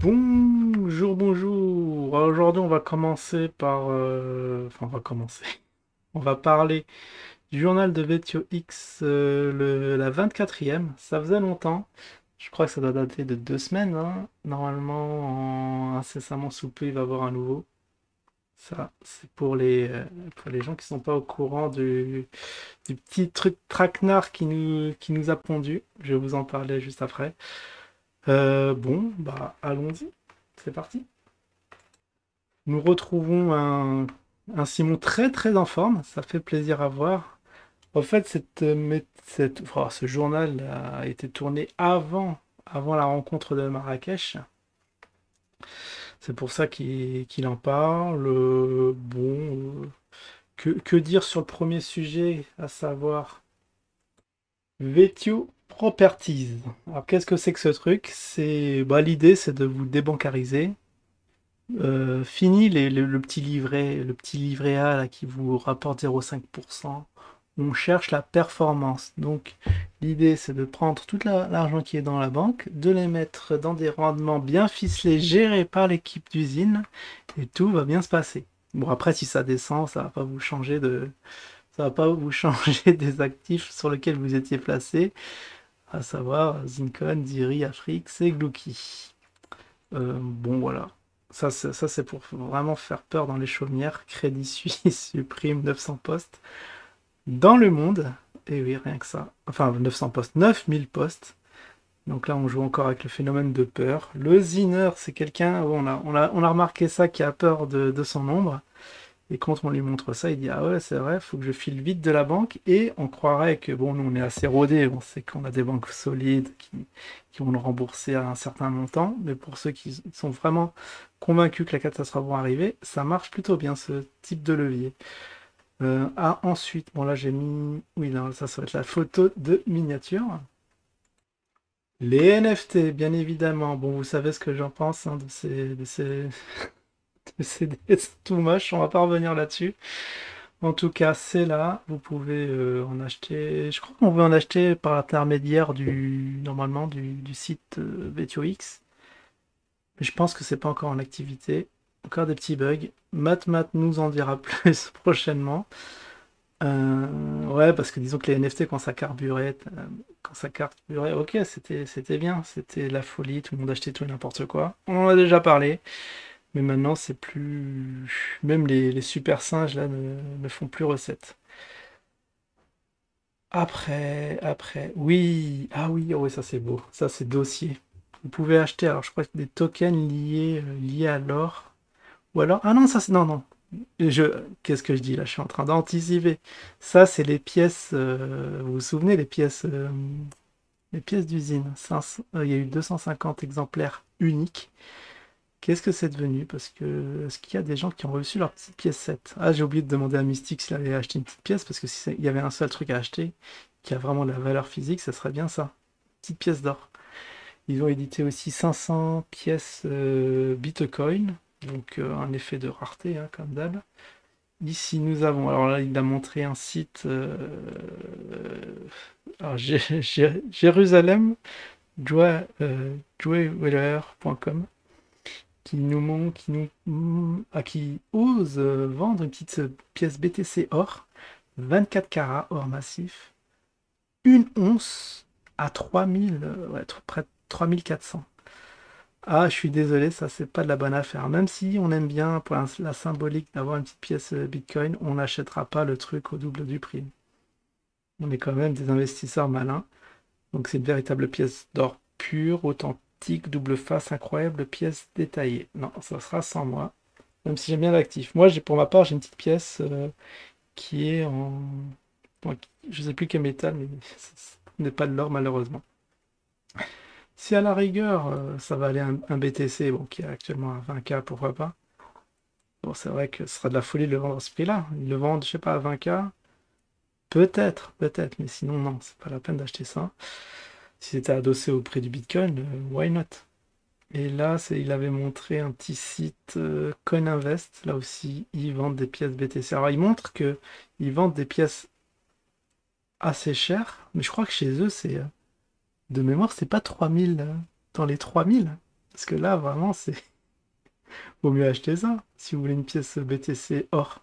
Bonjour, bonjour. Aujourd'hui, on va commencer par... Enfin, on va commencer. On va parler du journal de Vetio X, la 24e. Ça faisait longtemps. Je crois que ça doit dater de 2 semaines, hein. Normalement, incessamment sous peu, il va y avoir un nouveau. Ça, c'est pour les gens qui sont pas au courant du petit truc traquenard qui nous a pondu. Je vais vous en parler juste après. Bon, bah, allons-y. C'est parti. Nous retrouvons un Simon très très en forme, ça fait plaisir à voir. En fait, ce journal a été tourné avant la rencontre de Marrakech. C'est pour ça qu'il en parle. Bon, que dire sur le premier sujet, à savoir Vetio Properties. Alors, qu'est-ce que c'est que ce truc? L'idée, c'est de vous débancariser. Fini le petit livret A là, qui vous rapporte 0,5%. On cherche la performance. Donc, l'idée, c'est de prendre tout l'argent qui est dans la banque, de les mettre dans des rendements bien ficelés, gérés par l'équipe d'usine, et tout va bien se passer. Bon, après, si ça descend, ça va pas vous changer des actifs sur lesquels vous étiez placé, à savoir Zincon, Ziri, Afrique, et Glucky. Bon, voilà. Ça, c'est pour vraiment faire peur dans les chaumières. Crédit Suisse supprime 900 postes dans le monde. Et oui, rien que ça. Enfin, 900 postes, 9000 postes. Donc là, on joue encore avec le phénomène de peur. Le Zinner, c'est quelqu'un, on a remarqué ça, qui a peur de son ombre. Et quand on lui montre ça, il dit: ah ouais, c'est vrai, faut que je file vite de la banque. Et on croirait que, bon, nous, on est assez rodés, on sait qu'on a des banques solides qui vont nous rembourser à un certain montant. Mais pour ceux qui sont vraiment convaincus que la catastrophe va arriver, ça marche plutôt bien, ce type de levier. Ensuite, bon, là, j'ai mis. Oui, non, ça va être la photo de miniature. Les NFT, bien évidemment. Bon, vous savez ce que j'en pense, hein, de ces tout moche, on va pas revenir là-dessus. En tout cas, c'est là. Vous pouvez en acheter. Je crois qu'on peut en acheter par l'intermédiaire normalement, du site VetioX. Mais je pense que c'est pas encore en activité. Encore des petits bugs. Matmat nous en dira plus prochainement. Ouais, parce que disons que les NFT, quand ça carburait, ok, c'était bien. C'était la folie. Tout le monde achetait tout et n'importe quoi. On en a déjà parlé. Mais maintenant, c'est plus. Même les super singes là ne font plus recette. Après, oui, ah oui, oh oui, ça c'est beau, ça c'est dossier. Vous pouvez acheter, alors je crois que des tokens liés à l'or, ou alors, ah non, ça c'est, non, non, qu'est-ce que je dis là, je suis en train d'anticiper. Ça c'est les pièces, vous vous souvenez, les pièces d'usine. Il y a eu 250 exemplaires uniques. Qu'est-ce que c'est devenu? Parce que, est-ce qu'il y a des gens qui ont reçu leur petite pièce 7? Ah, j'ai oublié de demander à Mystique s'il avait acheté une petite pièce, parce que s'il y avait un seul truc à acheter, qui a vraiment de la valeur physique, ça serait bien ça. Petite pièce d'or. Ils ont édité aussi 500 pièces Bitcoin, donc un effet de rareté, hein, comme d'hab. Ici, nous avons, alors là, il a montré un site, alors, Jérusalem, joyweller.com, qui ose vendre une petite pièce BTC or, 24 carats or massif, une once à 3000, ouais, près de 3400. Ah, je suis désolé, ça c'est pas de la bonne affaire. Même si on aime bien pour la symbolique d'avoir une petite pièce Bitcoin, on n'achètera pas le truc au double du prix. On est quand même des investisseurs malins. Donc c'est une véritable pièce d'or pure, authentique, double face, incroyable, pièce détaillée. Non, ça sera sans moi. Même si j'aime bien l'actif. Moi, pour ma part, j'ai une petite pièce qui est en. Bon, je sais plus quel métal, mais ce n'est pas de l'or malheureusement. Si à la rigueur, ça va aller un BTC, bon, qui est actuellement à 20K, pourquoi pas. Bon, c'est vrai que ce sera de la folie de le vendre à ce prix-là. Ils le vendent, je sais pas, à 20K. Peut-être, mais sinon, non, c'est pas la peine d'acheter ça. Si c'était adossé au prix du Bitcoin, why not? Et là, il avait montré un petit site CoinInvest. Là aussi, ils vendent des pièces BTC. Alors, ils montrent que ils vendent des pièces assez chères, mais je crois que chez eux, de mémoire, c'est pas 3000, dans les 3000. Parce que là, vraiment, c'est vaut mieux acheter ça si vous voulez une pièce BTC or.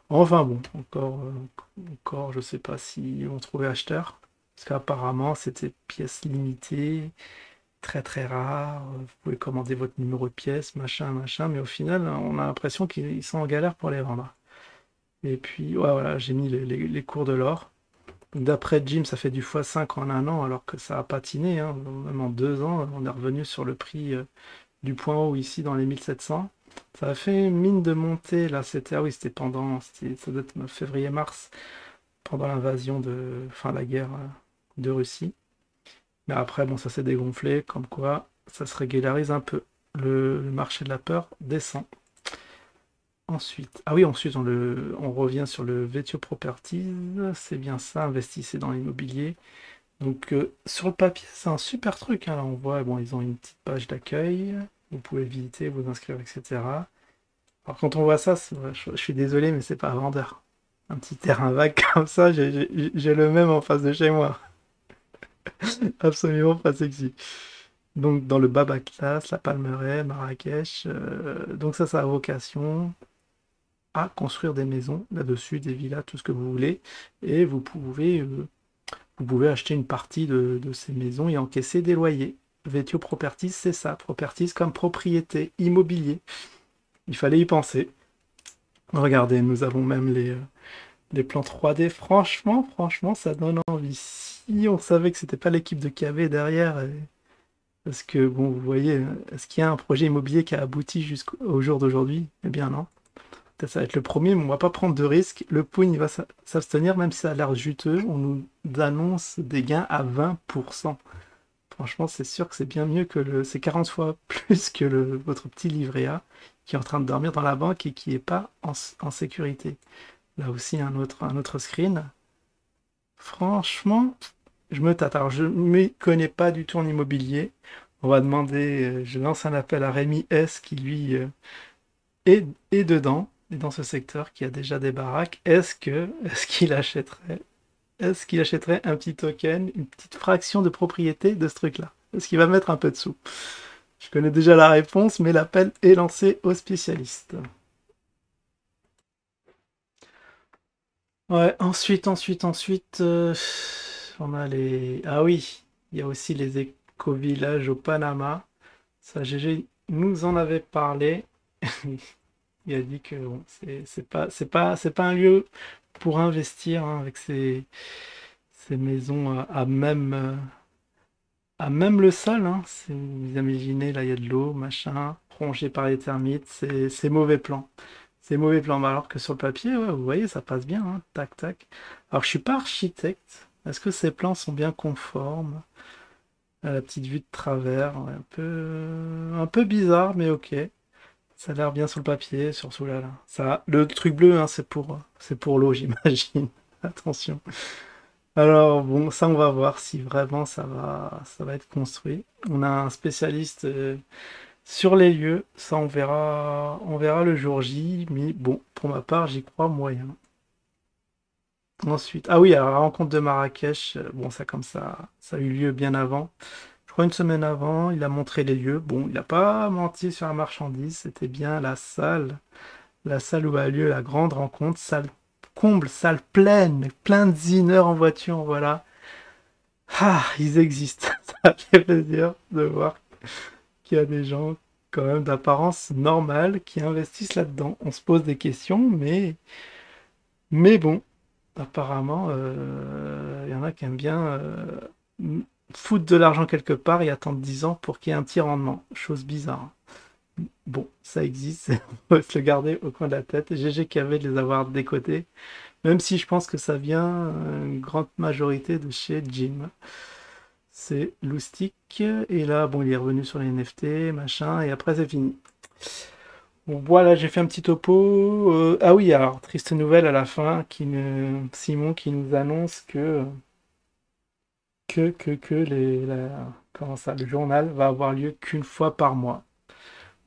Enfin bon, encore, je sais pas si on trouvait acheteur. Parce qu'apparemment, c'était pièce limitée, très très rare. Vous pouvez commander votre numéro de pièce, machin, machin. Mais au final, on a l'impression qu'ils sont en galère pour les vendre. Et puis, ouais, voilà, j'ai mis les cours de l'or. Donc, d'après Jim, ça fait du x5 en un an, alors que ça a patiné, hein. Même en 2 ans, on est revenu sur le prix du point haut ici dans les 1700. Ça a fait mine de monter, là, c'était, ah oui, c'était pendant, ça doit être février-mars, pendant l'invasion enfin, la guerre de Russie. Mais après, bon, ça s'est dégonflé, comme quoi, ça se régularise un peu. Le marché de la peur descend. Ensuite, ah oui, ensuite on revient sur le Vetio Properties, c'est bien ça, investissez dans l'immobilier. Donc sur le papier, c'est un super truc, hein. Là, on voit, bon, ils ont une petite page d'accueil, vous pouvez visiter, vous inscrire, etc. Alors quand on voit ça, je suis désolé, mais c'est pas vendeur. Un petit terrain vague comme ça, j'ai le même en face de chez moi. Absolument pas sexy. Donc dans le Baba Class, la Palmeraie, Marrakech, donc ça a vocation à construire des maisons là-dessus, des villas, tout ce que vous voulez, et vous pouvez acheter une partie de ces maisons et encaisser des loyers. Vetio Properties, c'est ça, Properties comme propriété, immobilier. Il fallait y penser. Regardez, nous avons même les plans 3D. Franchement, ça donne envie. Si on savait que c'était pas l'équipe de KV derrière, parce que, bon, vous voyez, est-ce qu'il y a un projet immobilier qui a abouti jusqu'au jour d'aujourd'hui? Eh bien non. Peut-être ça va être le premier, mais on va pas prendre de risques. Le Pougne va s'abstenir, même si ça a l'air juteux. On nous annonce des gains à 20%. Franchement, c'est sûr que c'est bien mieux c'est 40 fois plus que votre petit livret A qui est en train de dormir dans la banque et qui n'est pas en sécurité. Là aussi, un autre screen. Franchement, je me tâte. Alors, je ne m'y connais pas du tout en immobilier. On va demander, je lance un appel à Rémi S qui lui est dedans, est dans ce secteur, qui a déjà des baraques. Est-ce qu'il achèterait un petit token, une petite fraction de propriété de ce truc-là? Est-ce qu'il va mettre un peu de sous? Je connais déjà la réponse, mais l'appel est lancé aux spécialistes. Ouais, ensuite, on a les... Ah oui, il y a aussi les éco-villages au Panama. Ça, GG nous en avait parlé. Il a dit que bon, c'est pas un lieu pour investir, hein, avec ces maisons à même le sol, hein. Vous imaginez, là, il y a de l'eau, machin, rongé par les termites, c'est mauvais plan. C'est mauvais plan, mais alors que sur le papier, ouais, vous voyez, ça passe bien, hein, tac, tac. Alors, je suis pas architecte. Est-ce que ces plans sont bien conformes à la petite vue de travers? Ouais, un peu bizarre, mais ok. Ça a l'air bien sur le papier, surtout là. Ça, le truc bleu, hein, c'est pour l'eau, j'imagine. Attention. Alors bon, ça on va voir si vraiment ça va être construit. On a un spécialiste sur les lieux, ça on verra le jour J, mais bon, pour ma part, j'y crois moyen. Ensuite, ah oui, alors la rencontre de Marrakech, bon, ça comme ça a eu lieu bien avant. Je crois une semaine avant, il a montré les lieux. Bon, il n'a pas menti sur la marchandise, c'était bien la salle où a lieu la grande rencontre, salle comble, salle pleine, plein de zineurs en voiture, voilà. Ah, ils existent. Ça fait plaisir de voir qu'il y a des gens quand même d'apparence normale qui investissent là-dedans. On se pose des questions, mais bon, apparemment, il y en a qui aiment bien foutre de l'argent quelque part et attendre 10 ans pour qu'il y ait un petit rendement. Chose bizarre. Bon, ça existe, on va se le garder au coin de la tête. GG KV de les avoir décotés, même si je pense que ça vient une grande majorité de chez Jim. C'est Loustic, et là, bon, il est revenu sur les NFT, machin, et après c'est fini. Bon, voilà, j'ai fait un petit topo. Ah oui, alors, triste nouvelle à la fin, Simon qui nous annonce comment ça, le journal va avoir lieu qu'une fois par mois.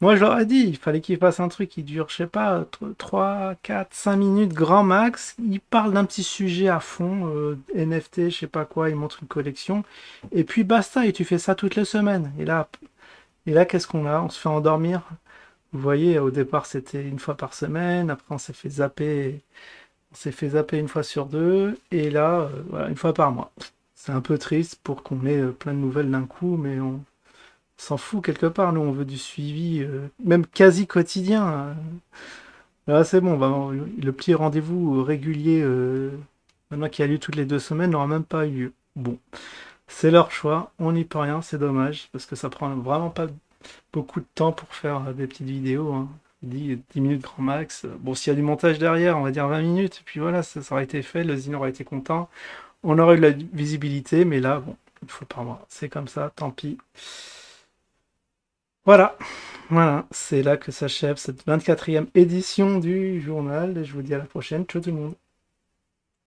Moi, je leur ai dit, il fallait qu'ils fassent un truc qui dure, je sais pas, 3, 4, 5 minutes, grand max. Ils parlent d'un petit sujet à fond, NFT, je sais pas quoi, ils montrent une collection. Et puis basta, et tu fais ça toutes les semaines. Et là, Et là, qu'est-ce qu'on a? On se fait endormir. Vous voyez, au départ, c'était une fois par semaine. Après, on s'est fait zapper. On s'est fait zapper une fois sur deux. Et là, voilà, une fois par mois. C'est un peu triste pour qu'on ait plein de nouvelles d'un coup, mais on s'en fout quelque part. Nous, on veut du suivi, même quasi quotidien, hein. Là, c'est bon. Le petit rendez-vous régulier, maintenant qu'il y a lieu toutes les 2 semaines, n'aura même pas eu lieu. Bon, c'est leur choix. On n'y peut rien. C'est dommage parce que ça prend vraiment pas beaucoup de temps pour faire des petites vidéos, hein. 10 minutes grand max. Bon, s'il y a du montage derrière, on va dire 20 minutes, et puis voilà, ça aurait été fait, le Zine aurait été content. On aurait eu de la visibilité, mais là, bon, une fois par mois. C'est comme ça, tant pis. Voilà, voilà, c'est là que s'achève cette 24e édition du journal, et je vous dis à la prochaine. Ciao tout le monde.